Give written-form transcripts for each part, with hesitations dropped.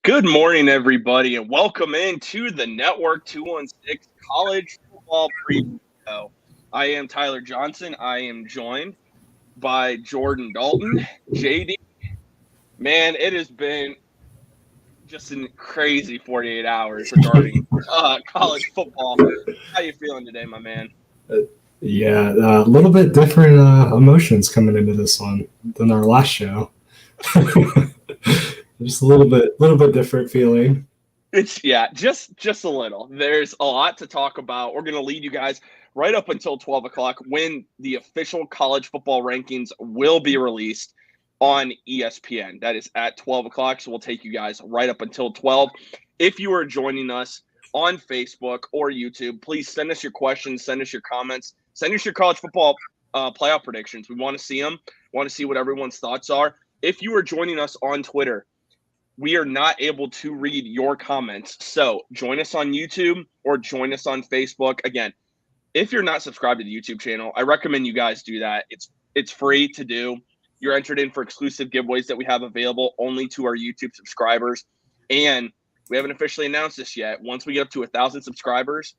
Good morning, everybody, and welcome into the Network 216 College Football Preview Show. I am Tyler Johnson. I am joined by Jordan Dalton. JD, man, it has been just a crazy 48 hours regarding college football. How you feeling today, my man? Yeah, a little bit different emotions coming into this one than our last show. Just a little bit different feeling. It's just a little. There's a lot to talk about. We're gonna lead you guys right up until 12 o'clock when the official college football rankings will be released on ESPN. That is at 12 o'clock. So we'll take you guys right up until 12. If you are joining us on Facebook or YouTube, please send us your questions, send us your comments, send us your college football playoff predictions. We want to see them. We want to see what everyone's thoughts are. If you are joining us on Twitter, we are not able to read your comments. So join us on YouTube or join us on Facebook. Again, if you're not subscribed to the YouTube channel, I recommend you guys do that. It's free to do. You're entered in for exclusive giveaways that we have available only to our YouTube subscribers. And we haven't officially announced this yet. Once we get up to 1,000 subscribers,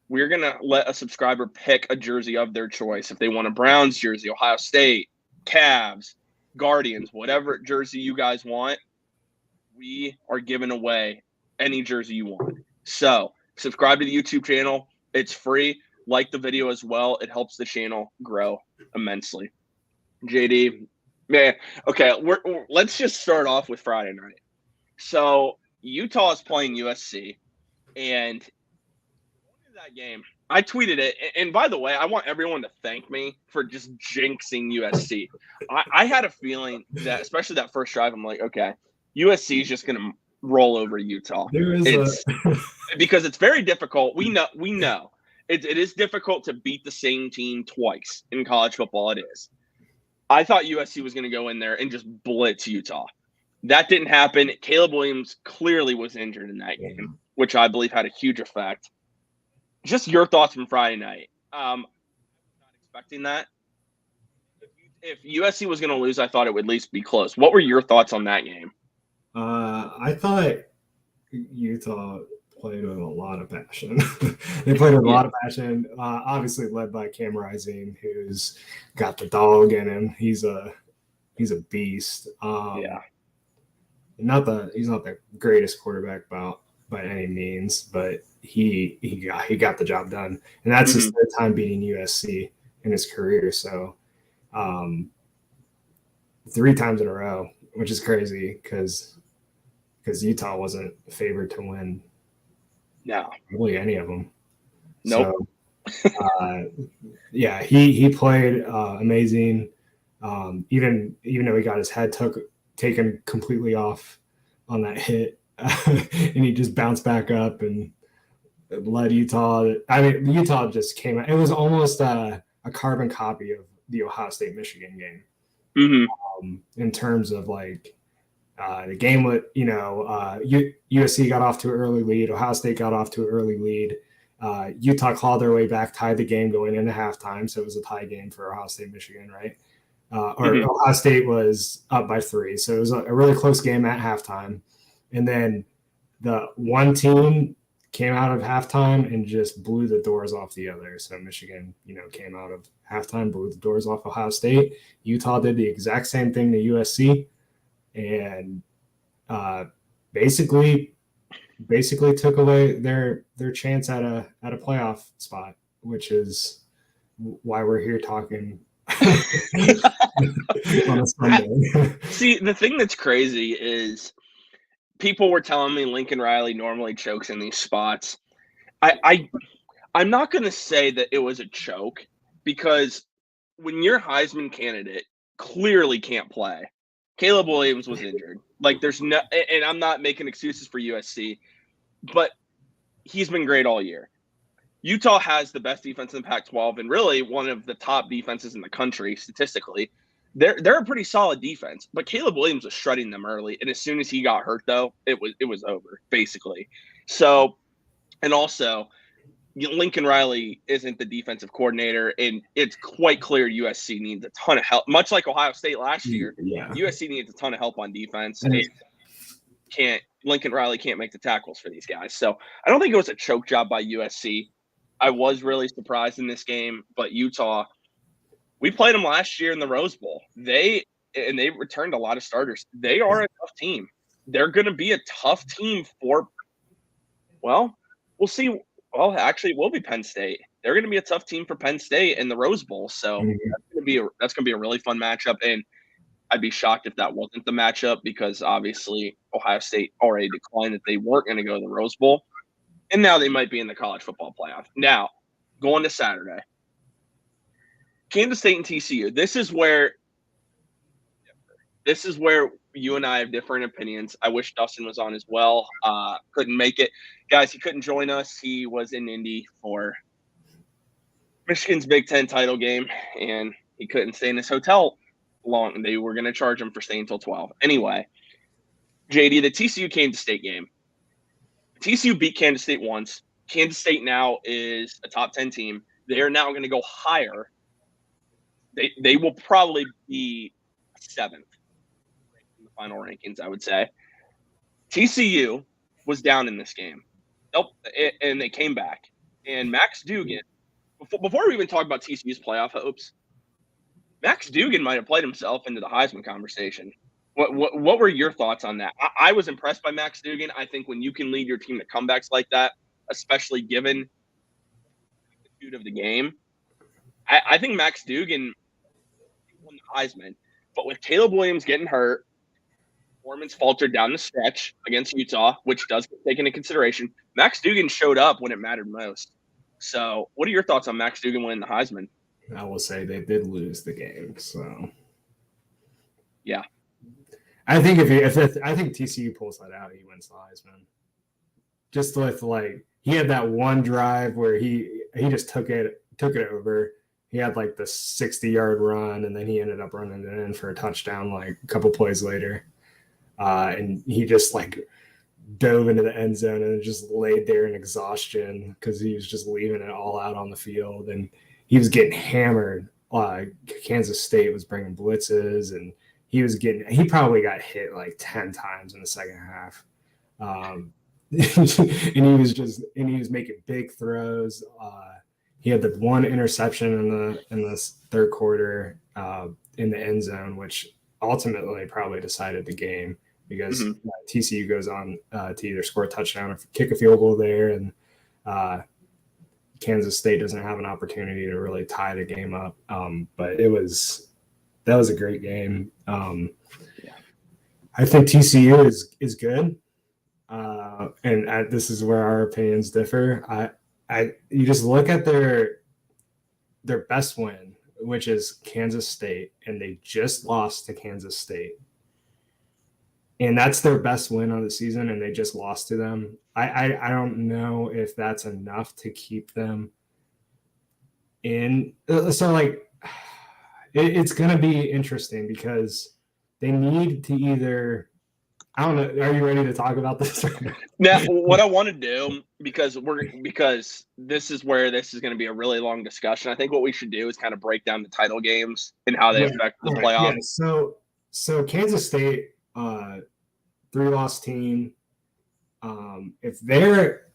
we're going to let a subscriber pick a jersey of their choice. If they want a Browns jersey, Ohio State, Cavs, Guardians, whatever jersey you guys want, we are giving away any jersey you want. So subscribe to the YouTube channel. It's free. Like the video as well. It helps the channel grow immensely. JD, man, okay, let's just start off with Friday night. So Utah is playing USC, and that game, I tweeted it. And by the way, I want everyone to thank me for just jinxing USC. I had a feling that, especially that first drive, I'm like, okay, USC is just going to roll over Utah. Because it's very difficult. We know it is difficult to beat the same team twice in college football. It is. I thought USC was going to go in there and just blitz Utah. That didn't happen. Caleb Williams clearly was injured in that game, which I believe had a huge effect. Just your thoughts from Friday night. I'm not expecting that. If USC was going to lose, I thought it would at least be close. What were your thoughts on that game? I thought Utah played with a lot of passion. They played with a lot of passion, obviously led by Cam Rising, who's got the dog in him. He's a beast. He's not the greatest quarterback by any means, but he got the job done, and that's his third time beating USC in his career. So 3 times in a row, which is crazy because Utah wasn't favored to win. No, really any of them. Nope. So, he played amazing. Even though he got his head taken completely off on that hit, and he just bounced back up and led Utah. I mean, Utah just came out. It was almost a carbon copy of the Ohio State Michigan game. In terms of like the game with, USC got off to an early lead. Ohio State got off to an early lead. Utah clawed their way back, tied the game going into halftime. So it was a tie game for Ohio State, Michigan, right? Ohio State was up by 3. So it was a really close game at halftime. And then the one team came out of halftime and just blew the doors off the other. So Michigan, came out of halftime, blew the doors off Ohio State. Utah did the exact same thing to USC, and basically took away their chance at a playoff spot, which is why we're here talking on a Sunday. See, the thing that's crazy is people were telling me Lincoln Riley normally chokes in these spots. I'm not going to say that it was a choke, because when your Heisman candidate clearly can't play, Caleb Williams was injured. Like, there's no, and I'm not making excuses for USC, but he's been great all year. Utah has the best defense in the Pac-12 and really one of the top defenses in the country statistically. They're a pretty solid defense, but Caleb Williams was shredding them early, and as soon as he got hurt, though, it was over basically. So, and also, Lincoln Riley isn't the defensive coordinator, and it's quite clear USC needs a ton of help. Much like Ohio State last year, USC needs a ton of help on defense. Lincoln Riley can't make the tackles for these guys. So I don't think it was a choke job by USC. I was really surprised in this game, but Utah, we played them last year in the Rose Bowl. They returned a lot of starters. They are a tough team. They're going to be a tough team for, well, we'll see. Well, actually, it will be Penn State. They're going to be a tough team for Penn State in the Rose Bowl. So that's going to be a really fun matchup. And I'd be shocked if that wasn't the matchup because obviously Ohio State already declined that they weren't going to go to the Rose Bowl. And now they might be in the college football playoff. Now, going to Saturday. Kansas State and TCU. This is where you and I have different opinions. I wish Dustin was on as well. Couldn't make it. Guys, he couldn't join us. He was in Indy for Michigan's Big Ten title game, and he couldn't stay in his hotel long. They were going to charge him for staying until 12. Anyway, JD, the TCU Kansas State game. TCU beat Kansas State once. Kansas State now is a top 10 team. They are now going to go higher. They will probably be 7th in the final rankings, I would say. TCU was down in this game. Nope, and they came back. And Max Duggan, before we even talk about TCU's playoff hopes, Max Duggan might have played himself into the Heisman conversation. What were your thoughts on that? I was impressed by Max Duggan. I think when you can lead your team to comebacks like that, especially given the magnitude of the game, I think Max Duggan won the Heisman. But with Caleb Williams getting hurt, performance faltered down the stretch against Utah, which does take into consideration. Max Duggan showed up when it mattered most. So what are your thoughts on Max Duggan winning the Heisman? I will say they did lose the game. So, yeah. I think I think TCU pulls that out, he wins the Heisman. Just with he had that one drive where he just took it over. He had the 60-yard run, and then he ended up running it in for a touchdown a couple plays later. And he just dove into the end zone and just laid there in exhaustion because he was just leaving it all out on the field, and he was getting hammered. Kansas State was bringing blitzes, and he probably got hit 10 times in the second half. And he was making big throws. He had the one interception in the third quarter in the end zone, which ultimately probably decided the game because TCU goes on to either score a touchdown or kick a field goal there, and Kansas State doesn't have an opportunity to really tie the game up. But that was a great game. I think TCU is good, and this is where our opinions differ. You just look at their best win, which is Kansas State, and they just lost to Kansas State. And that's their best win of the season, and they just lost to them. I don't know if that's enough to keep them in. So, it's going to be interesting because they need to either – I don't know. Are you ready to talk about this? Now, what I want to do, because this is where this is going to be a really long discussion. I think what we should do is kind of break down the title games and how they affect the playoffs. Yeah. So Kansas State, 3-loss team. If they're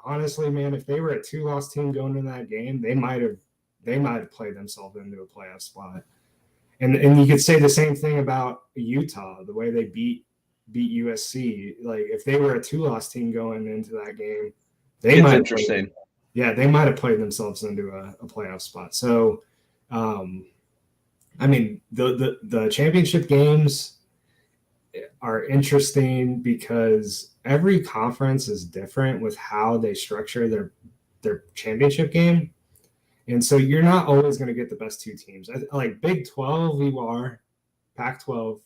honestly, man, if they were a 2-loss team going into that game, they might have played themselves into a playoff spot. And you could say the same thing about Utah, the way they beat USC. If they were a 2-loss team going into that game, they might have played themselves into a playoff spot. So, I mean, the championship games are interesting because every conference is different with how they structure their championship game. And so you're not always going to get the best two teams. Big 12, you are. Pac-12,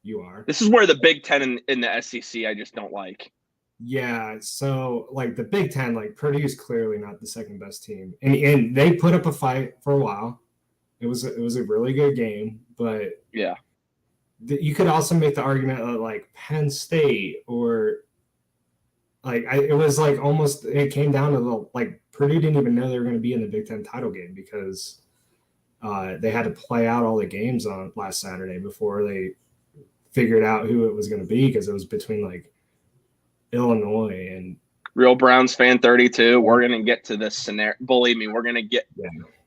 you are. This is where the Big Ten in the SEC I just don't like. Yeah, so the Big Ten, Purdue's clearly not the second best team, and they put up a fight for a while. It was a really good game, but yeah, you could also make the argument that Penn State or it was almost it came down to Purdue didn't even know they were going to be in the Big Ten title game because they had to play out all the games on last Saturday before they figured out who it was going to be because it was between like Illinois and Real Browns fan 32. We're going to get to this scenario. Believe me, we're going to get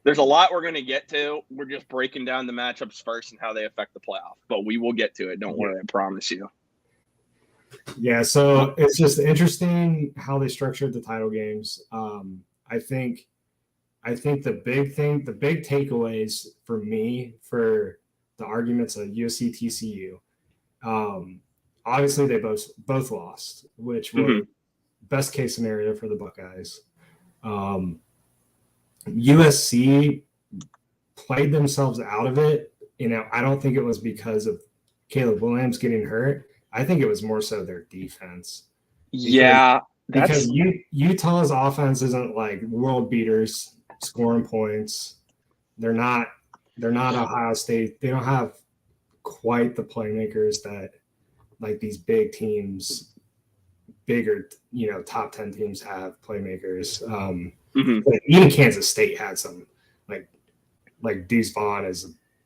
there's a lot we're going to get to. We're just breaking down the matchups first and how they affect the playoff, but we will get to it. Don't worry, I promise you. Yeah, so it's just interesting how they structured the title games. I think the big takeaways for me for the arguments of USC TCU, obviously they both lost, which were best case scenario for the Buckeyes. USC played themselves out of it. I don't think it was because of Caleb Williams getting hurt. I think it was more so their defense. Because Utah's offense isn't like world beaters scoring points. They're not Ohio State. They don't have quite the playmakers that like these big teams, bigger, top 10 teams have playmakers. But even Kansas State had some like Deuce Vaughn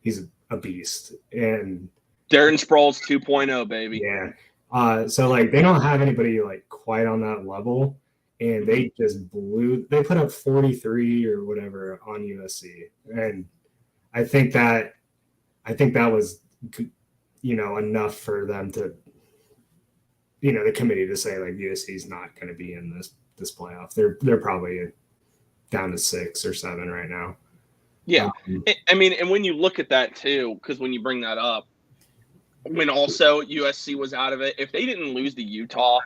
he's a beast, and Darren Sproles 2.0, baby. Yeah. So like they don't have anybody like quite on that level, and they just they put up 43 or whatever on USC, and I think that was enough for them to the committee to say like USC is not going to be in this playoff. They're probably down to 6 or 7 right now. Yeah. I mean, and when you look at that too, because when you bring that up, when also USC was out of it, if they didn't lose to Utah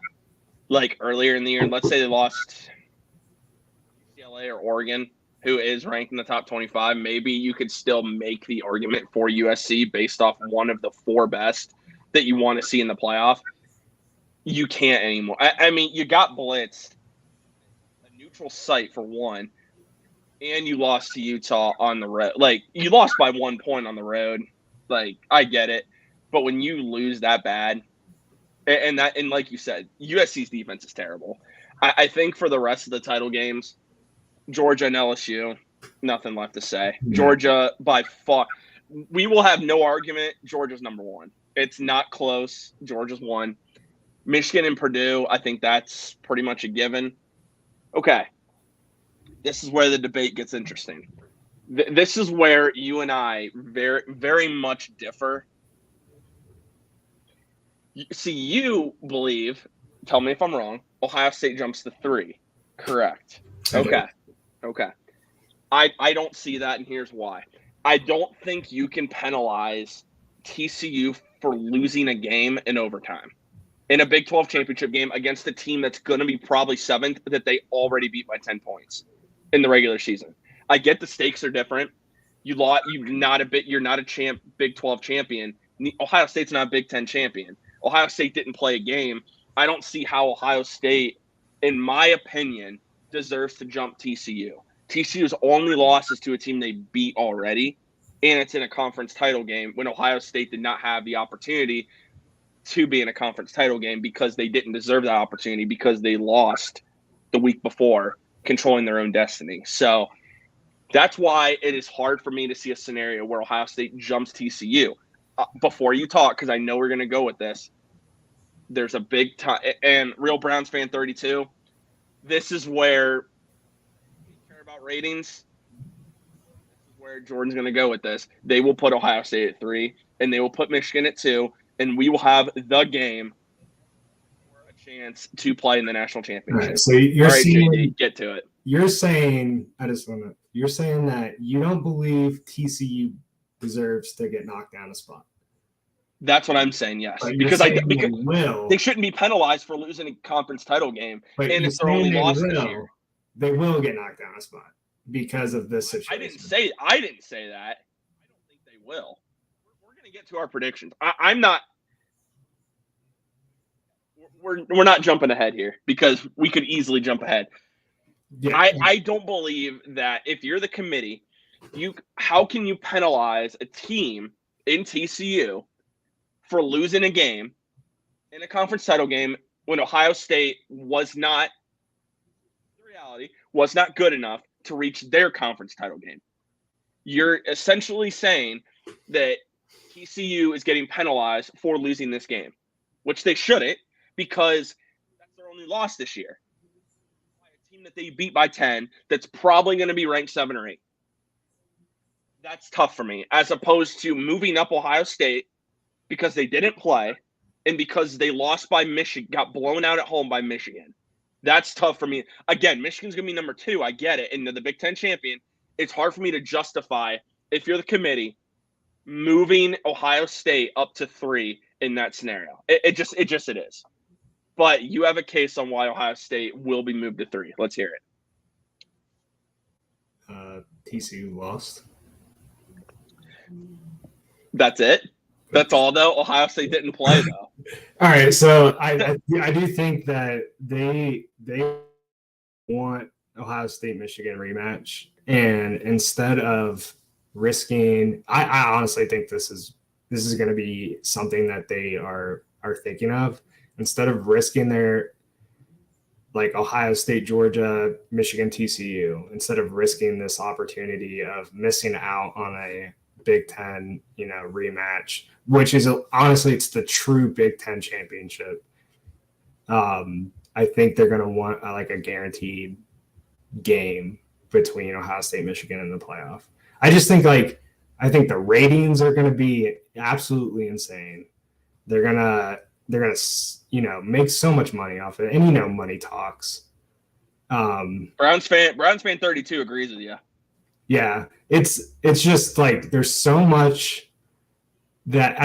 like earlier in the year, let's say they lost UCLA or Oregon, who is ranked in the top 25, maybe you could still make the argument for USC based off one of the 4 best that you want to see in the playoff. You can't anymore. I mean, you got blitzed, a neutral site for one, and you lost to Utah on the road. Like, you lost by 1 point on the road. Like, I get it. But when you lose that bad, and like you said, USC's defense is terrible. I think for the rest of the title games, Georgia and LSU, nothing left to say. Yeah. Georgia, by far, we will have no argument. Georgia's number 1. It's not close. Georgia's 1. Michigan and Purdue, I think that's pretty much a given. Okay. This is where the debate gets interesting. This is where you and I very, very much differ. See, you believe, tell me if I'm wrong, Ohio State jumps to 3. Correct. Okay. I don't see that, and here's why. I don't think you can penalize TCU for losing a game in overtime in a Big 12 championship game against a team that's going to be probably 7th that they already beat by 10 points in the regular season. I get the stakes are different. You're not a Big 12 champion. Ohio State's not a Big 10 champion. Ohio State didn't play a game. I don't see how Ohio State, in my opinion, deserves to jump TCU. TCU's only loss is to a team they beat already, and it's in a conference title game when Ohio State did not have the opportunity to be in a conference title game because they didn't deserve that opportunity because they lost the week before controlling their own destiny. So that's why it is hard for me to see a scenario where Ohio State jumps TCU. Before you talk, because I know we're going to go with this, there's a big time. And Real Browns fan 32, this is where we care about ratings. This is where Jordan's going to go with this. They will put Ohio State at 3, and they will put Michigan at 2, and we will have the game for a chance to play in the national championship. Right, so you're saying, JD, get to it. You're saying that you don't believe TCU deserves to get knocked down a spot. That's what I'm saying, yes. Because they shouldn't be penalized for losing a conference title game. But and it's their only loss this year. They will get knocked down a spot because of this situation. I didn't say that. I don't think they will. We're going to get to our predictions. I'm not we're not jumping ahead here because we could easily jump ahead. Yeah. I don't believe that if you're the committee, how can you penalize a team in TCU for losing a game in a conference title game when Ohio State was not good enough to reach their conference title game? You're essentially saying that TCU is getting penalized for losing this game, which they shouldn't, because that's their only loss this year. A team that they beat by 10 that's probably going to be ranked 7 or 8. That's tough for me, as opposed to moving up Ohio State because they didn't play and because they lost by Michigan, got blown out at home by Michigan. That's tough for me. Again, Michigan's going to be number 2. I get it. And the Big Ten champion, it's hard for me to justify, if you're the committee, moving Ohio State up to 3 in that scenario. It just is. But you have a case on why Ohio State will be moved to 3. Let's hear it. TCU lost. That's it? That's all, though? Ohio State didn't play, though. All right, so I do think that they want Ohio State-Michigan rematch, and instead of risking, I honestly think this is going to be something that they are thinking of. Instead of risking their, like, Ohio State, Georgia, Michigan, TCU, instead of risking this opportunity of missing out on a Big Ten, rematch, which is honestly, it's the true Big Ten championship. I think they're going to want a guaranteed game between Ohio State, Michigan in the playoff. I just think I think the ratings are going to be absolutely insane. They're gonna make so much money off it, and money talks. Browns fan 32 agrees with you. Yeah, it's just there's so much that,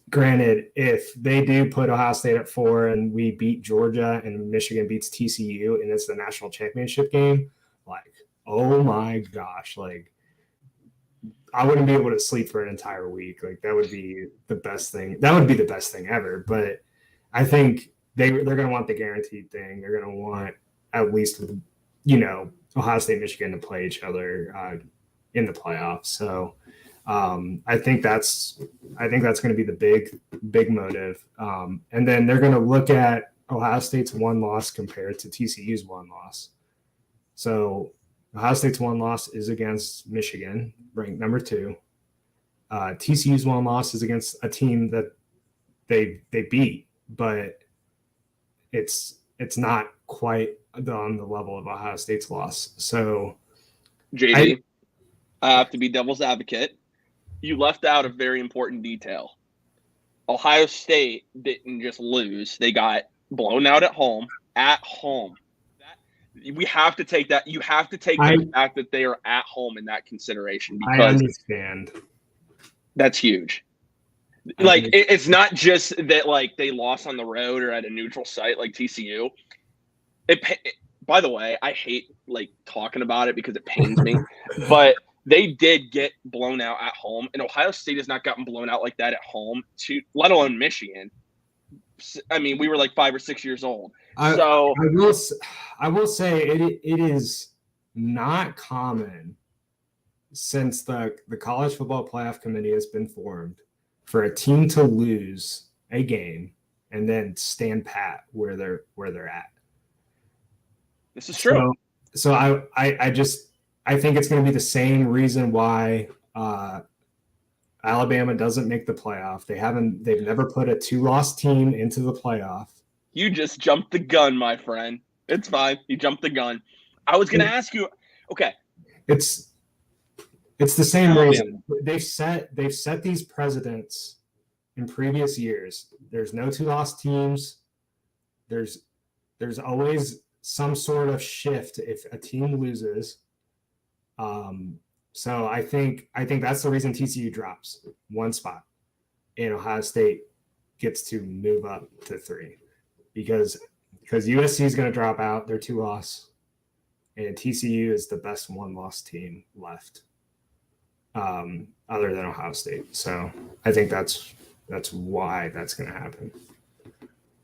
granted, if they do put Ohio State at 4 and we beat Georgia and Michigan beats TCU and it's the national championship game, oh my gosh, I wouldn't be able to sleep for an entire week. That would be the best thing. That would be the best thing ever. But I think they're going to want the guaranteed thing. They're going to want at least, Ohio State, Michigan to play each other in the playoffs. So I think that's going to be the big motive. And then they're going to look at Ohio State's 1 loss compared to TCU's 1 loss. So Ohio State's 1 loss is against Michigan, ranked number 2. TCU's 1 loss is against a team that they beat, but it's not quite on the level of Ohio State's loss. So, JD, I have to be devil's advocate. You left out a very important detail. Ohio State didn't just lose; they got blown out at home. We have to take that. You have to take the fact that they are at home in that consideration, because I understand. That's huge. It's not just that they lost on the road or at a neutral site like TCU. By the way, I hate talking about it because it pains me, but they did get blown out at home, and Ohio State has not gotten blown out like that at home, let alone Michigan. We were 5 or 6 years old. I will say it is not common since the college football playoff committee has been formed for a team to lose a game and then stand pat where they're at. This is true. So I think it's going to be the same reason why Alabama doesn't make the playoff. They've never put a 2-loss team into the playoff. You just jumped the gun, my friend. It's fine. You jumped the gun. I was going to ask you. Okay. It's the same reason. They've set these precedents in previous years. There's no 2-loss teams. There's always some sort of shift if a team loses. So I think that's the reason TCU drops 1 spot and Ohio State gets to move up to 3, because USC is going to drop out their 2-loss, and TCU is the best 1-loss team left, other than Ohio State. So I think that's why that's going to happen.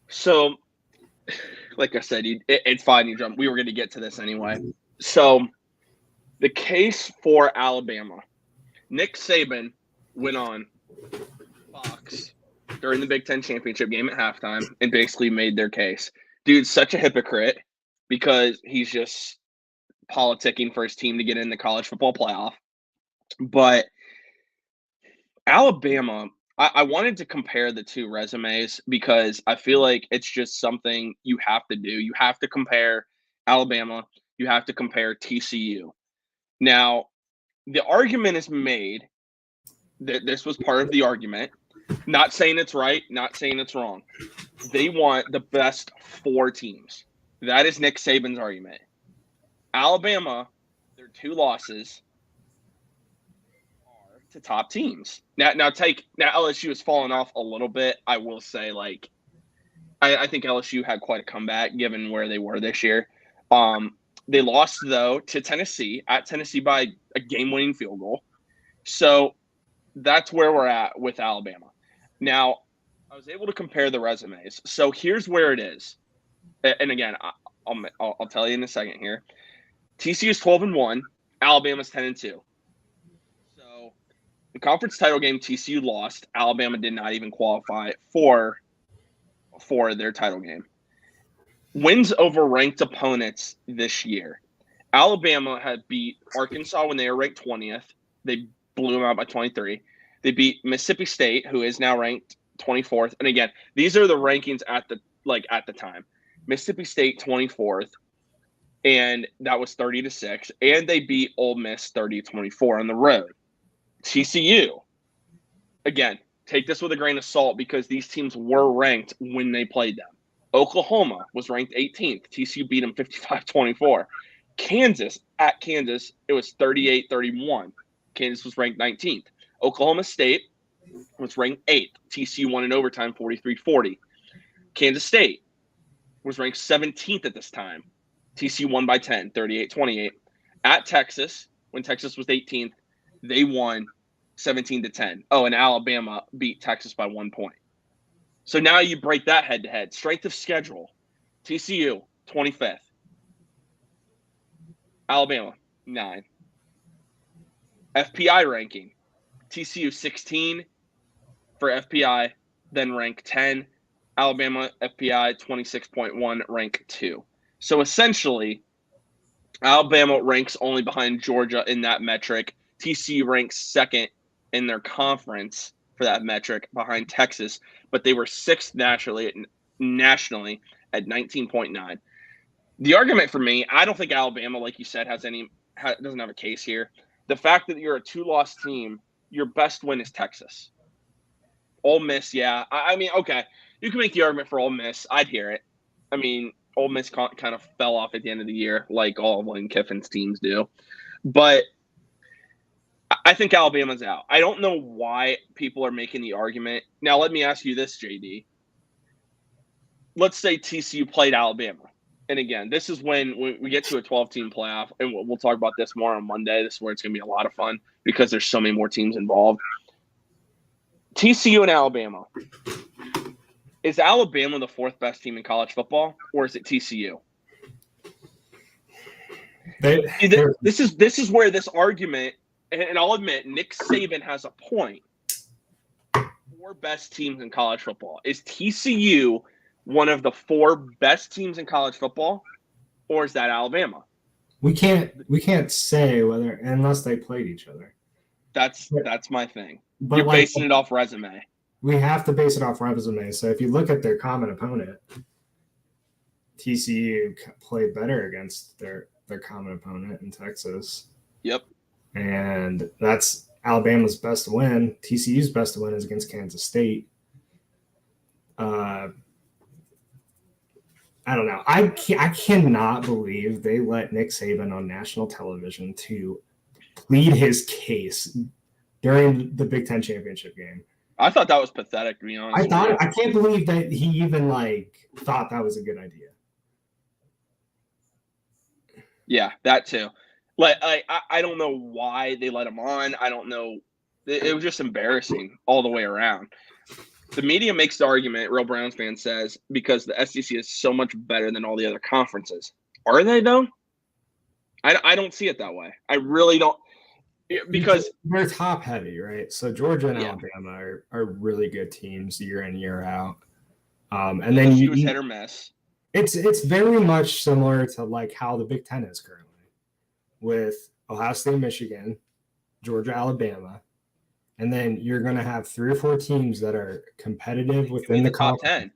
So, like I said, it's fine. You jumped. We were going to get to this anyway. So, the case for Alabama, Nick Saban went on Fox during the Big Ten championship game at halftime and basically made their case. Dude's such a hypocrite because he's just politicking for his team to get in the college football playoff. But Alabama, I wanted to compare the two resumes because I feel like it's just something you have to do. You have to compare Alabama. You have to compare TCU. Now, the argument is made that this was part of the argument. Not saying it's right, not saying it's wrong. They want the best 4 teams. That is Nick Saban's argument. Alabama, their 2 losses are to top teams. Now LSU has fallen off a little bit. I will say, like, I think LSU had quite a comeback given where they were this year. They lost, though, to Tennessee, at Tennessee by a game-winning field goal. So that's where we're at with Alabama. Now, I was able to compare the resumes. So here's where it is. And again, I'll tell you in a second here. TCU is 12-1. Alabama's 10-2. So the conference title game, TCU lost. Alabama did not even qualify for their title game. Wins over ranked opponents this year. Alabama had beat Arkansas when they were ranked 20th. They blew them out by 23. They beat Mississippi State, who is now ranked 24th. And again, these are the rankings at the time. Mississippi State 24th, and that was 30-6. And they beat Ole Miss 30-24 on the road. TCU, again, take this with a grain of salt because these teams were ranked when they played them. Oklahoma was ranked 18th. TCU beat them 55-24. Kansas, at Kansas, it was 38-31. Kansas was ranked 19th. Oklahoma State was ranked 8th. TCU won in overtime 43-40. Kansas State was ranked 17th at this time. TCU won by 10, 38-28. At Texas, when Texas was 18th, they won 17-10. Oh, and Alabama beat Texas by 1 point. So now you break that head-to-head. Strength of schedule. TCU, 25th. Alabama, 9. FPI ranking. TCU, 16 for FPI, then rank 10. Alabama, FPI, 26.1, rank 2. So essentially, Alabama ranks only behind Georgia in that metric. TCU ranks second in their conference for that metric behind Texas, but they were 6th nationally at 19.9. The argument for me, I don't think Alabama, like you said, doesn't have a case here. The fact that you're a 2-loss team, your best win is Texas. Ole Miss, yeah. I mean, okay, you can make the argument for Ole Miss. I'd hear it. I mean, Ole Miss kind of fell off at the end of the year, like all of Lane Kiffin's teams do. But I think Alabama's out. I don't know why people are making the argument. Now, let me ask you this, JD. Let's say TCU played Alabama. And again, this is when we get to a 12-team playoff, and we'll talk about this more on Monday. This is where it's going to be a lot of fun because there's so many more teams involved. TCU and Alabama. Is Alabama the 4th best team in college football, or is it TCU? This is where this argument, and I'll admit, Nick Saban has a point. 4 best teams in college football. Is TCU one of the 4 best teams in college football, or is that Alabama? We can't say whether unless they played each other. That's my thing. But you're basing it off resume. We have to base it off resume. So if you look at their common opponent, TCU played better against their common opponent in Texas. Yep. And that's Alabama's best win. TCU's best win is against Kansas State. I don't know. I cannot believe they let Nick Saban on national television to plead his case during the Big Ten championship game. I thought that was pathetic, to be honest. I can't believe that he even thought that was a good idea. Yeah, that too. I don't know why they let him on. I don't know. It was just embarrassing all the way around. The media makes the argument, Real Browns fan says, because the SEC is so much better than all the other conferences. Are they, though? I don't see it that way. I really don't. Because they're top heavy, right? So Georgia and Alabama are really good teams year in, year out. And then you hit or miss. It's very much similar to how the Big Ten is currently, with Ohio State, Michigan, Georgia, Alabama, and then you're going to have 3 or 4 teams that are competitive within the top 10.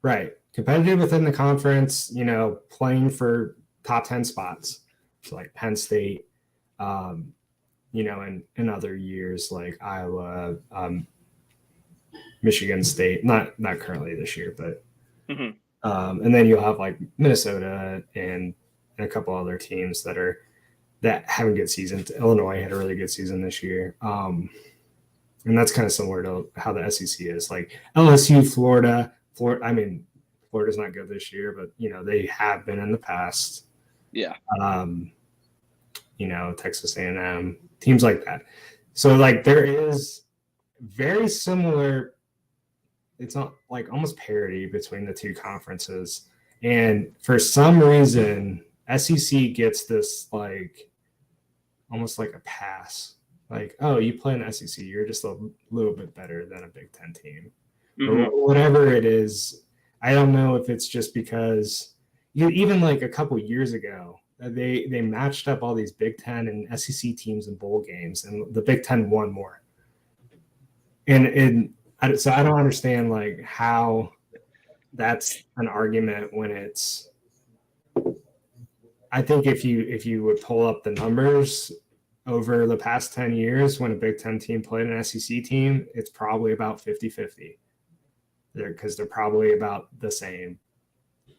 Right. Competitive within the conference, playing for top 10 spots. So like Penn State, in other years like Iowa, Michigan State, not currently this year, but and then you'll have like Minnesota and a couple other teams that have a good season. Illinois had a really good season this year. And that's kind of similar to how the SEC is. Like LSU, Florida. I mean, Florida's not good this year, but they have been in the past. Yeah. Texas A&M, teams like that. So like there is very similar. It's not like almost parity between the two conferences, and for some reason, SEC gets this like almost like a pass. Like, oh, you play in the SEC, you're just a little bit better than a Big Ten team, or whatever it is. I don't know if it's just because even like a couple years ago, they matched up all these Big Ten and SEC teams in bowl games, and the Big Ten won more. So I don't understand like how that's an argument when it's. I think if you would pull up the numbers over the past 10 years when a Big Ten team played an SEC team, it's probably about 50-50. Because they're probably about the same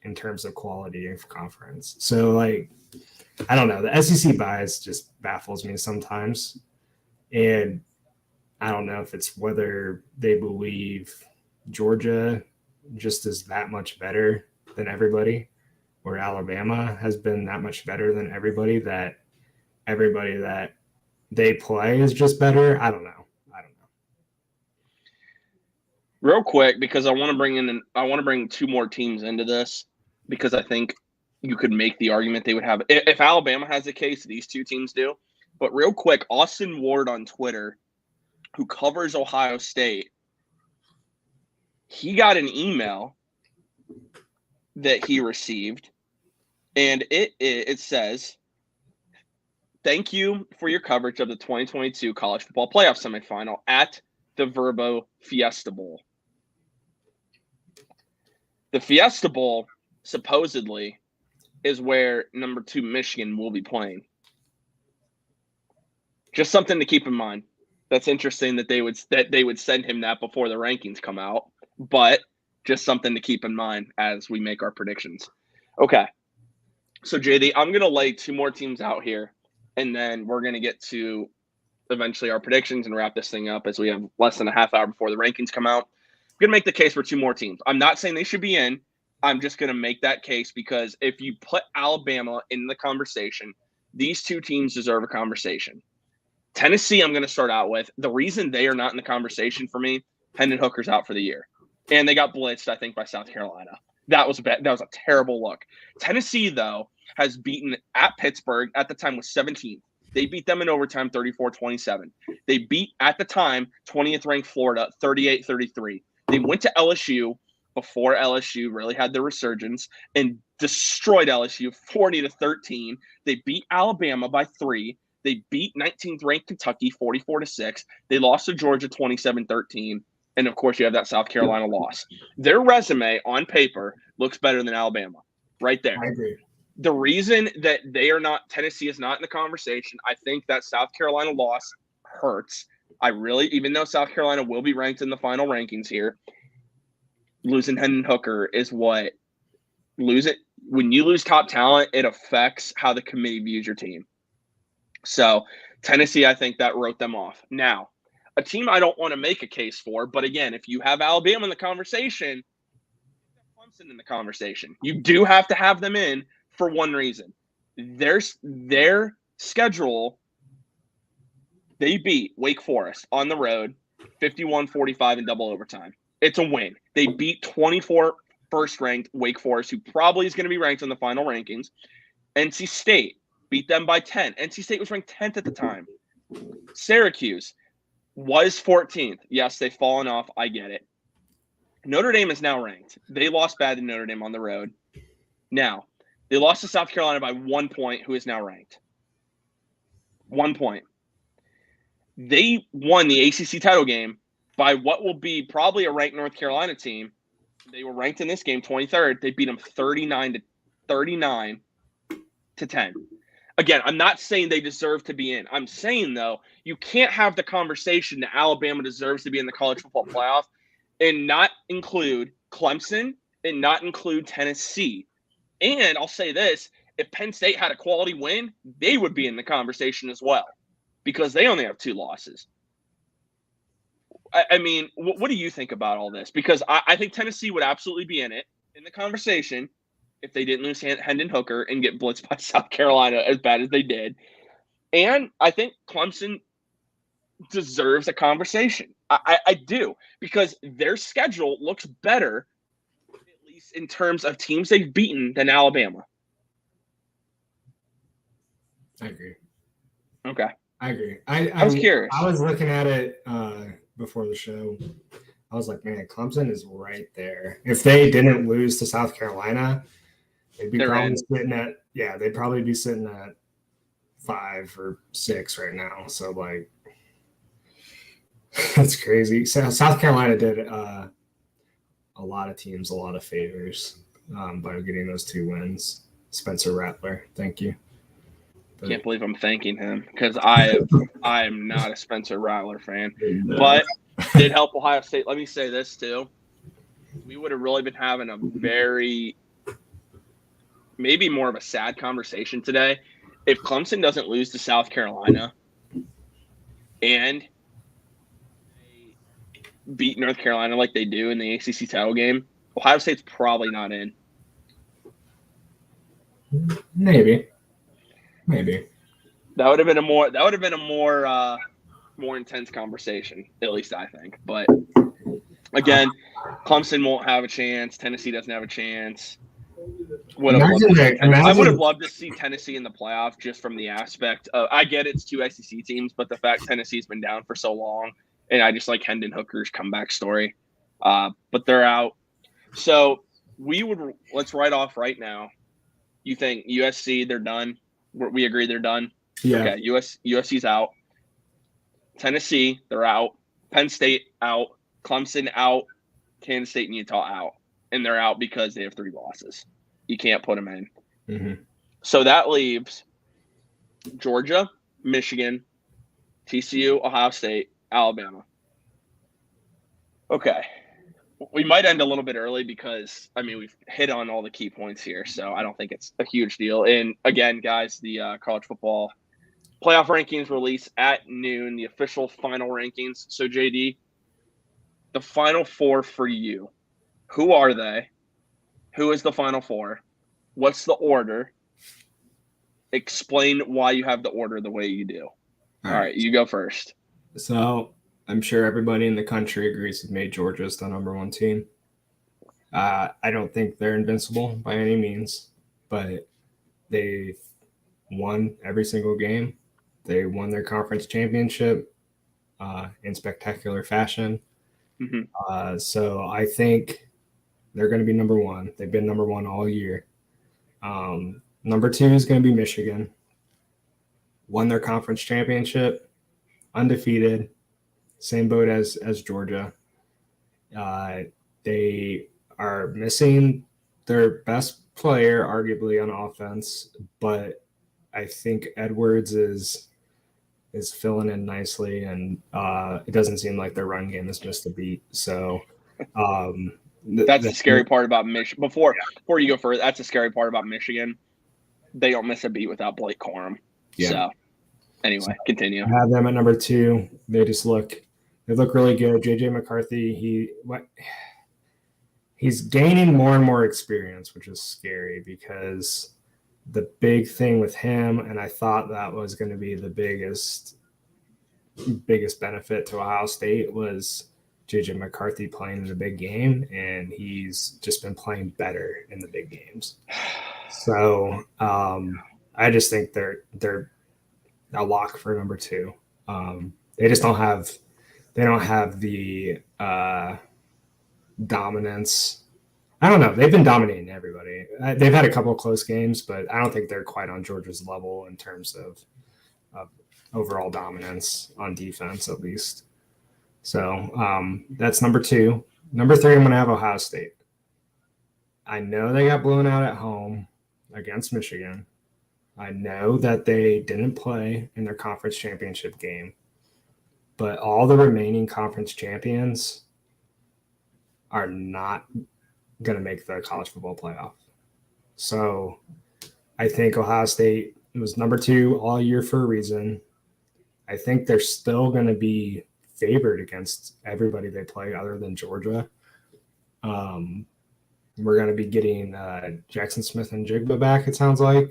in terms of quality of conference. So like, I don't know. The SEC bias just baffles me sometimes. And I don't know if it's whether they believe Georgia just is that much better than everybody, or Alabama has been that much better than everybody that they play is just better. I don't know. Real quick, because I want to bring 2 more teams into this, because I think you could make the argument they would have if Alabama has a case, these 2 teams do. But real quick, Austin Ward on Twitter, who covers Ohio State, he got an email that he received, and it says, "Thank you for your coverage of the 2022 college football playoff semifinal at the Verbo Fiesta Bowl." The Fiesta Bowl, supposedly, is where number 2 Michigan will be playing. Just something to keep in mind. That's interesting that they would send him that before the rankings come out, but just something to keep in mind as we make our predictions. Okay. So JD, I'm going to lay 2 more teams out here, and then we're going to get to eventually our predictions and wrap this thing up as we have less than a half hour before the rankings come out. I'm going to make the case for 2 more teams. I'm not saying they should be in. I'm just going to make that case because if you put Alabama in the conversation, these 2 teams deserve a conversation. Tennessee, I'm going to start out with. The reason they are not in the conversation for me, Hendon Hooker's out for the year. And they got blitzed, I think, by South Carolina. That was a terrible look. Tennessee, though, has beaten at Pittsburgh, at the time was 17th. They beat them in overtime 34-27. They beat, at the time, 20th ranked Florida 38-33. They went to LSU before LSU really had their resurgence and destroyed LSU 40-13. They beat Alabama by 3. They beat 19th ranked Kentucky 44-6. They lost to Georgia 27-13. And of course, you have that South Carolina loss. Their resume on paper looks better than Alabama, right there. I agree. The reason that Tennessee is not in the conversation, I think that South Carolina loss hurts. Even though South Carolina will be ranked in the final rankings here, losing Hendon Hooker is when you lose top talent, it affects how the committee views your team. So Tennessee, I think that wrote them off. Now, a team I don't want to make a case for, but again, if you have Alabama in the conversation, Clemson in the conversation. You do have to have them in for one reason. Their schedule, they beat Wake Forest on the road 51-45 in double overtime. It's a win. They beat 24 first-ranked Wake Forest, who probably is going to be ranked in the final rankings. NC State beat them by 10. NC State was ranked 10th at the time. Syracuse was 14th. Yes, they've fallen off. I get it. Notre Dame is now ranked. They lost bad to Notre Dame on the road. Now, they lost to South Carolina by 1 point, who is now ranked. 1 point. They won the ACC title game by what will be probably a ranked North Carolina team. They were ranked in this game 23rd. They beat them 39 to 10. Again, I'm not saying they deserve to be in. I'm saying, though, you can't have the conversation that Alabama deserves to be in the college football playoff and not include Clemson and not include Tennessee. And I'll say this, if Penn State had a quality win, they would be in the conversation as well because they only have 2 losses. I mean, what do you think about all this? Because I think Tennessee would absolutely be in the conversation if they didn't lose Hendon Hooker and get blitzed by South Carolina as bad as they did. And I think Clemson deserves a conversation. I do, because their schedule looks better, at least in terms of teams they've beaten, than Alabama. I agree. Okay. I agree. I was curious. I was looking at it before the show. I was like, man, Clemson is right there. If they didn't lose to South Carolina, they'd they'd probably be sitting at 5 or 6 right now. So, like, that's crazy. So South Carolina did a lot of teams a lot of favors by getting those 2 wins. Spencer Rattler, thank you. Can't believe I'm thanking him because I am not a Spencer Rattler fan. No. But did help Ohio State. Let me say this too. We would have really been having a maybe more of a sad conversation today if Clemson doesn't lose to South Carolina and they beat North Carolina like they do in the ACC title game. Ohio State's probably not in. Maybe. That would have been a more intense conversation, at least I think. But again, Clemson won't have a chance. Tennessee doesn't have a chance. I would have loved to see Tennessee in the playoff just from the aspect of, I get it's 2 SEC teams, but the fact Tennessee's been down for so long, and I just like Hendon Hooker's comeback story. But they're out. So let's write off right now. You think USC, they're done? We agree they're done? Yeah. Okay, USC's out. Tennessee, they're out. Penn State, out. Clemson, out. Kansas State and Utah, out. And they're out because they have 3 losses. You can't put them in. Mm-hmm. So that leaves Georgia, Michigan, TCU, Ohio State, Alabama. Okay. We might end a little bit early because, I mean, we've hit on all the key points here, so I don't think it's a huge deal. And again, guys, the college football playoff rankings release at noon, the official final rankings. So, JD, the final 4 for you, who are they? Who is the final 4? What's the order? Explain why you have the order the way you do. All right, you go first. So, I'm sure everybody in the country agrees with me. Georgia's the number 1 team. I don't think they're invincible by any means, but they've won every single game. They won their conference championship in spectacular fashion. Mm-hmm. So I think they're going to be number 1. They've been number 1 all year. Number 2 is going to be Michigan. Won their conference championship, undefeated. Same boat as Georgia. They are missing their best player, arguably, on offense, but I think Edwards is filling in nicely, and it doesn't seem like their run game has missed a beat. So that's the scary part about Michigan. Before you go further, that's the scary part about Michigan. They don't miss a beat without Blake Corum. Yeah. So anyway, continue. I have them at number 2. They look really good. JJ McCarthy, he's gaining more and more experience, which is scary because the big thing with him, and I thought that was going to be the biggest benefit to Ohio State, was JJ McCarthy playing in the big game, and he's just been playing better in the big games. So I just think they're a lock for number 2. They just don't have the dominance. I don't know. They've been dominating everybody. They've had a couple of close games, but I don't think they're quite on Georgia's level in terms of overall dominance on defense, at least. So that's number 2. Number 3, I'm going to have Ohio State. I know they got blown out at home against Michigan. I know that they didn't play in their conference championship game, but all the remaining conference champions are not going to make the college football playoff. So I think Ohio State was number 2 all year for a reason. I think they're still going to be favored against everybody they play other than Georgia. We're going to be getting Jackson Smith and Jigba back, it sounds like.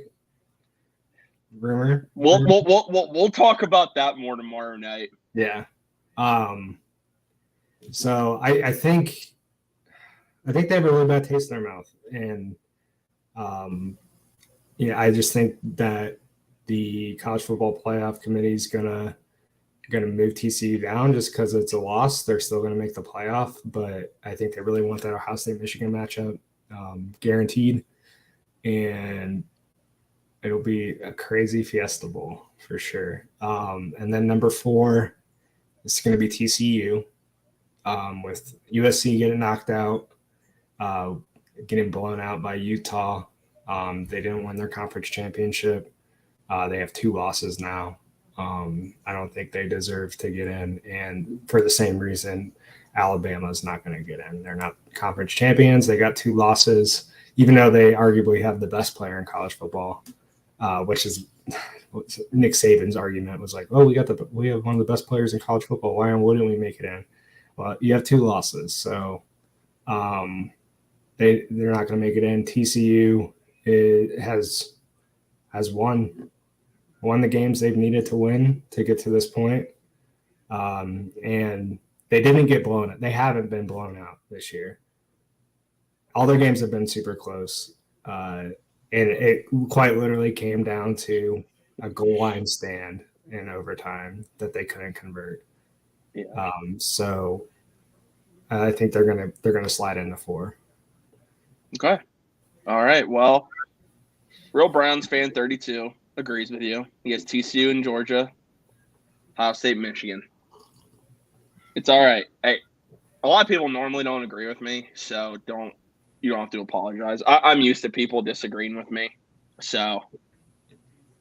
Rumor. We'll talk about that more tomorrow night. Yeah. So I think they have a really bad taste in their mouth, and I just think that the college football playoff committee is gonna move TCU down just because it's a loss. They're still gonna make the playoff, but I think they really want that Ohio State Michigan matchup guaranteed, and it'll be a crazy Fiesta Bowl for sure. And then number 4 is going to be TCU, with USC getting knocked out, getting blown out by Utah. They didn't win their conference championship. They have 2 losses now. I don't think they deserve to get in. And for the same reason, Alabama's not going to get in. They're not conference champions. They got 2 losses, even though they arguably have the best player in college football, which is Nick Saban's argument was like, oh, we have one of the best players in college football. Why wouldn't we make it in? Well, you have 2 losses. So they're not going to make it in. TCU has won the games they've needed to win to get to this point. And they didn't get blown out. They haven't been blown out this year. All their games have been super close. And it quite literally came down to a goal line stand in overtime that they couldn't convert. Yeah. So I think they're gonna slide into 4. Okay. All right. Well, Real Browns fan 32 agrees with you. He has TCU in Georgia, Ohio State, Michigan. It's all right. Hey, a lot of people normally don't agree with me, so you don't have to apologize. I'm used to people disagreeing with me, so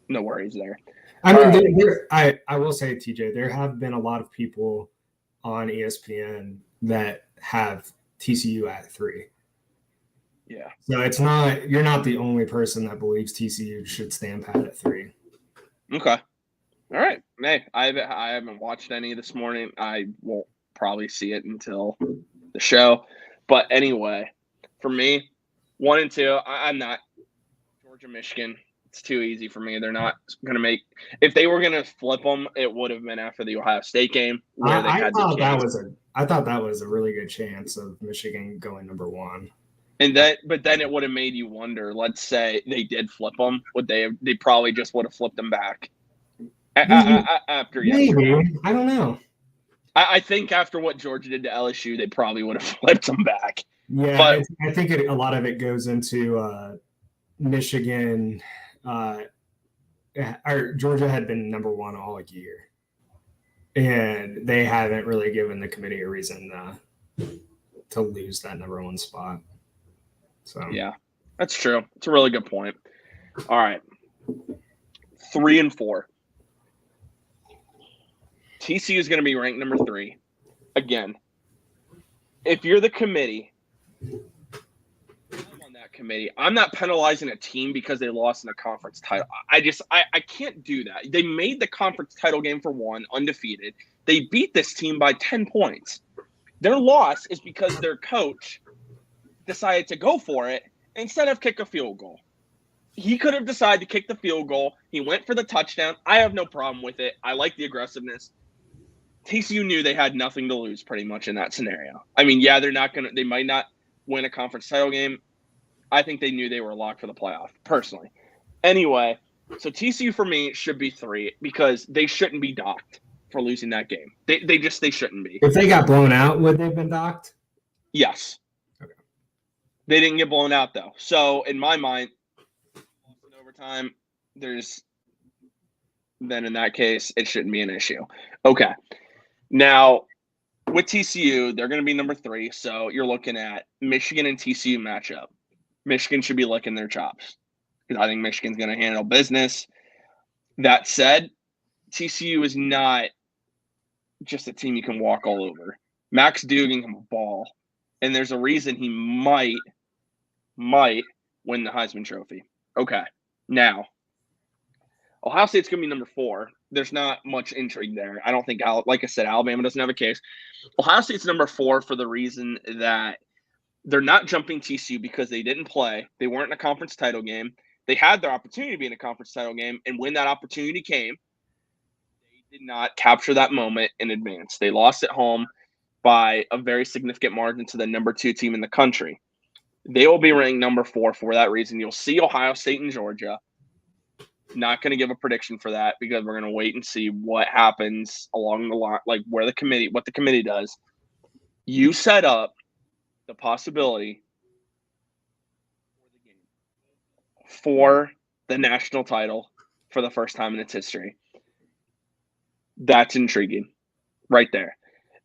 no worries there. I mean, I will say, TJ, there have been a lot of people on ESPN that have TCU at 3. Yeah. So you're not the only person that believes TCU should stand pat at 3. Okay. All right. Hey, I haven't watched any this morning. I won't probably see it until the show. But anyway, for me, 1 and 2, I'm not Georgia, Michigan. It's too easy for me. They're not going to make – if they were going to flip them, it would have been after the Ohio State game where they had the chance. I thought that was a really good chance of Michigan going number 1. But then it would have made you wonder. Let's say they did flip them, would they probably just would have flipped them back after maybe. I don't know. I think after what Georgia did to LSU, they probably would have flipped them back. Yeah, but I think a lot of it goes into Michigan. Or Georgia had been number 1 all year, and they haven't really given the committee a reason to lose that number 1 spot. So yeah, that's true. It's a really good point. All right, 3 and 4. TCU is going to be ranked number 3. Again, if you're the committee, I'm on that committee. I'm not penalizing a team because they lost in a conference title. I can't do that. They made the conference title game for 1, undefeated. They beat this team by 10 points. Their loss is because their coach decided to go for it instead of kick a field goal. He could have decided to kick the field goal. He went for the touchdown. I have no problem with it. I like the aggressiveness. TCU knew they had nothing to lose pretty much in that scenario. I mean, yeah, they might not win a conference title game. I think they knew they were locked for the playoff, personally. Anyway, so TCU for me should be 3 because they shouldn't be docked for losing that game. They shouldn't be. If they got blown out, would they have been docked? Yes. Okay. They didn't get blown out, though. So, in my mind, in overtime, there's then in that case, it shouldn't be an issue. Okay. Now, with TCU, they're going to be number 3. So you're looking at Michigan and TCU matchup. Michigan should be licking their chops because I think Michigan's going to handle business. That said, TCU is not just a team you can walk all over. Max Duggan can ball, and there's a reason he might win the Heisman Trophy. Okay. Now, Ohio State's going to be number 4. There's not much intrigue there. I don't think, like I said, Alabama doesn't have a case. Ohio State's number 4 for the reason that they're not jumping TCU because they didn't play. They weren't in a conference title game. They had their opportunity to be in a conference title game, and when that opportunity came, they did not capture that moment in advance. They lost at home by a very significant margin to the number 2 team in the country. They will be ranked number 4 for that reason. You'll see Ohio State and Georgia. Not going to give a prediction for that because we're going to wait and see what happens along the line, like what the committee does. You set up the possibility for the national title for the first time in its history. That's intriguing right there.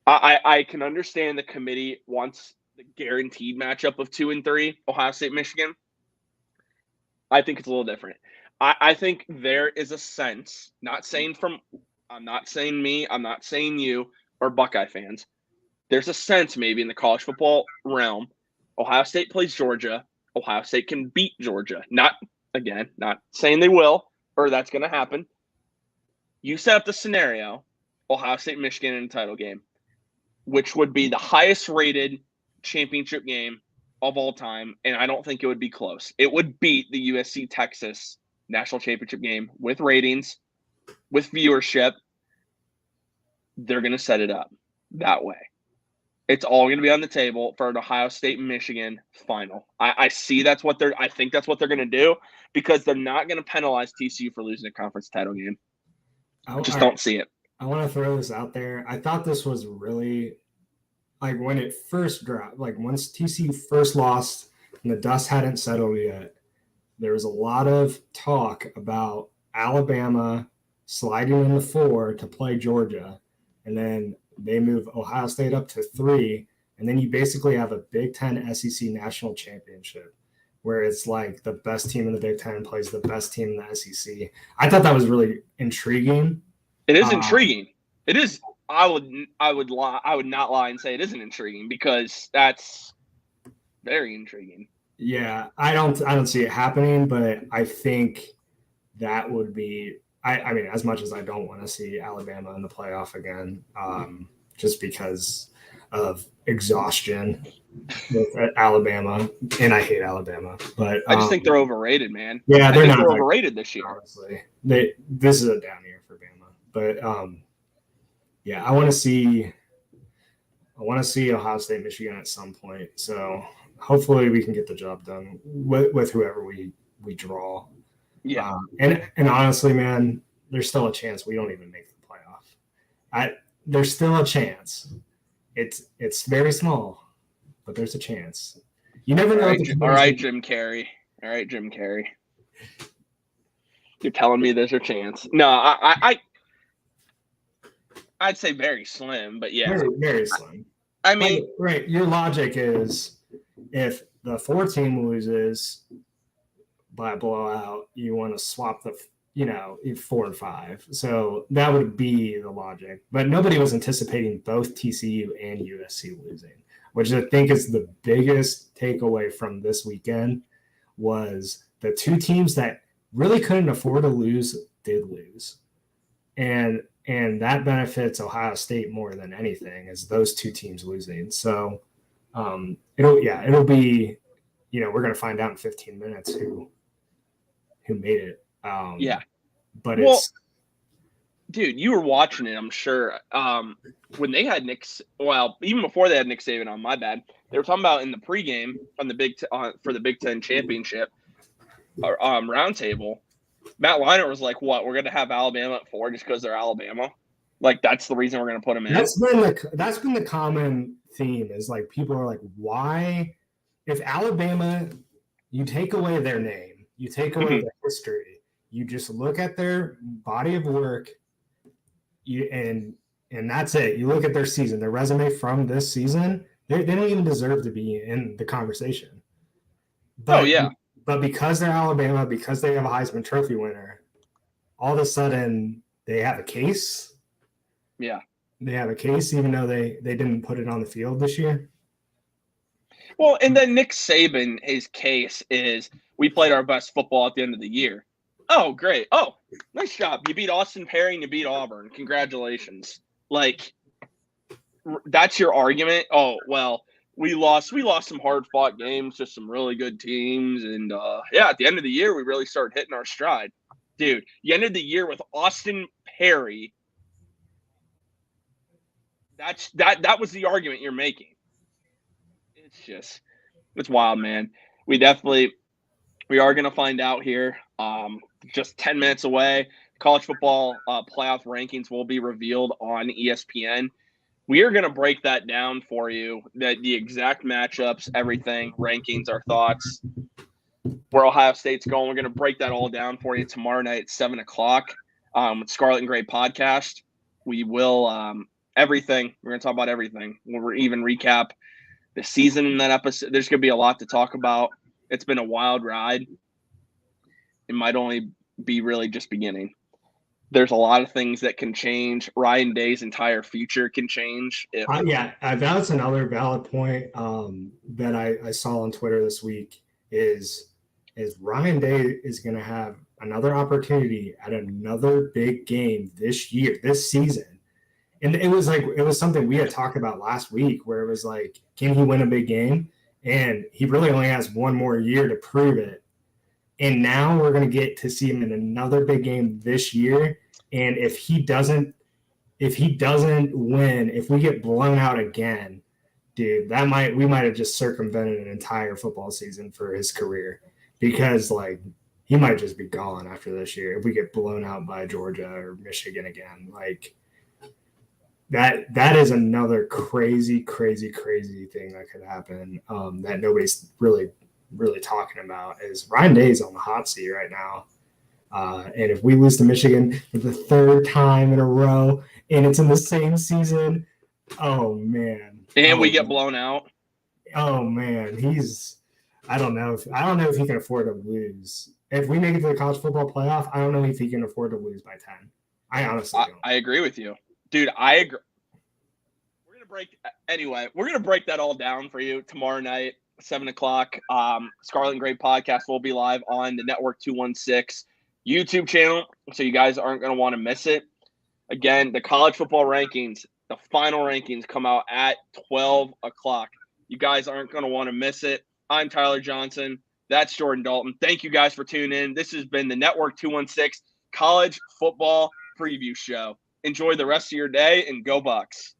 I can understand the committee wants the guaranteed matchup of 2 and 3, Ohio State, Michigan. I think it's a little different. I think there is a sense, I'm not saying me, I'm not saying you or Buckeye fans. There's a sense maybe in the college football realm, Ohio State plays Georgia. Ohio State can beat Georgia. Not saying they will or that's going to happen. You set up the scenario, Ohio State, Michigan in a title game, which would be the highest rated championship game of all time, and I don't think it would be close. It would beat the USC-Texas national championship game with ratings, with viewership. They're going to set it up that way. It's all going to be on the table for an Ohio State and Michigan final. I think that's what they're going to do because they're not going to penalize TCU for losing a conference title game. I just don't see it. I want to throw this out there. I thought this was really like when it first dropped, like once TCU first lost and the dust hadn't settled yet, there was a lot of talk about Alabama sliding in the 4 to play Georgia. And then they move Ohio State up to 3. And then you basically have a Big Ten SEC national championship where it's like the best team in the Big Ten plays the best team in the SEC. I thought that was really intriguing. It is intriguing. It is. I would not lie and say it isn't intriguing because that's very intriguing. Yeah, I don't see it happening, but I think that would be. I mean, as much as I don't want to see Alabama in the playoff again, just because of exhaustion with Alabama, and I hate Alabama, but I just think they're overrated, man. Yeah, they're not overrated this year. Honestly, this is a down year for Bama, but yeah, I want to see Ohio State, Michigan at some point. So hopefully we can get the job done with whoever we draw. Yeah, and honestly, man, there's still a chance we don't even make the playoff. There's still a chance. It's very small, but there's a chance. You never know. All right, Jim Carrey. You're telling me there's a chance? No, I'd say very slim, but yeah, very, very slim. I mean, right. Your logic is if the 4 team loses by a blowout, you want to swap the 4 and 5. So that would be the logic. But nobody was anticipating both TCU and USC losing, which I think is the biggest takeaway from this weekend was the 2 teams that really couldn't afford to lose did lose. And that benefits Ohio State more than anything is those 2 teams losing. So it'll be, we're going to find out in 15 minutes who made it. But dude, you were watching it, I'm sure. When they had even before they had Nick Saban on, my bad, they were talking about in the pregame on the for the Big Ten championship roundtable. Matt Leinart was like, "What? We're going to have Alabama at 4 just because they're Alabama? Like that's the reason we're going to put them in." That's been the common theme is like people are like, "Why? If Alabama, you take away their name, you take away their history, You just look at their body of work, and that's it. You look at their season, their resume from this season. They don't even deserve to be in the conversation. But, but because they're Alabama, because they have a Heisman Trophy winner, all of a sudden they have a case. Yeah. They have a case, even though they didn't put it on the field this year. Well, and then Nick Saban, his case is we played our best football at the end of the year. Oh, great. Oh, nice job. You beat Austin Perry and you beat Auburn. Congratulations. Like, that's your argument? Oh, well, we lost some hard-fought games to some really good teams. And, at the end of the year, we really started hitting our stride. Dude, you ended the year with Austin Perry. That was the argument you're making. It's wild, man. We are going to find out here. Just 10 minutes away. College football playoff rankings will be revealed on ESPN. We are going to break that down for you, the exact matchups, everything, rankings, our thoughts, where Ohio State's going. We're going to break that all down for you tomorrow night at 7 o'clock with Scarlet and Gray podcast. We will everything. We're going to talk about everything. We'll even recap the season in that episode. There's going to be a lot to talk about. It's been a wild ride. It might only be really just beginning. There's a lot of things that can change. Ryan Day's entire future can change. That's another valid point that I saw on Twitter this week is Ryan Day is going to have another opportunity at another big game this season. And it was something we had talked about last week where it was like, can he win a big game? And he really only has one more year to prove it. And now we're going to get to see him in another big game this year. And if he doesn't win, if we get blown out again, dude, we might have just circumvented an entire football season for his career, because he might just be gone after this year if we get blown out by Georgia or Michigan again. That is another crazy thing that could happen that nobody's really talking about. Is Ryan Day's on the hot seat right now. And if we lose to Michigan for the third time in a row and it's in the same season, oh man. And we get blown out. Oh man, I don't know if he can afford to lose. If we make it to the college football playoff, I don't know if he can afford to lose by 10. I honestly don't. I agree with you. Dude, I agree. We're gonna break that all down for you tomorrow night, 7 o'clock. Scarlet and Gray podcast will be live on the Network 216 YouTube channel, so you guys aren't gonna want to miss it. Again, the college football rankings, the final rankings come out at 12 o'clock. You guys aren't gonna want to miss it. I'm Tyler Johnson. That's Jordan Dalton. Thank you guys for tuning in. This has been the Network 216 College Football Preview Show. Enjoy the rest of your day and go Bucks.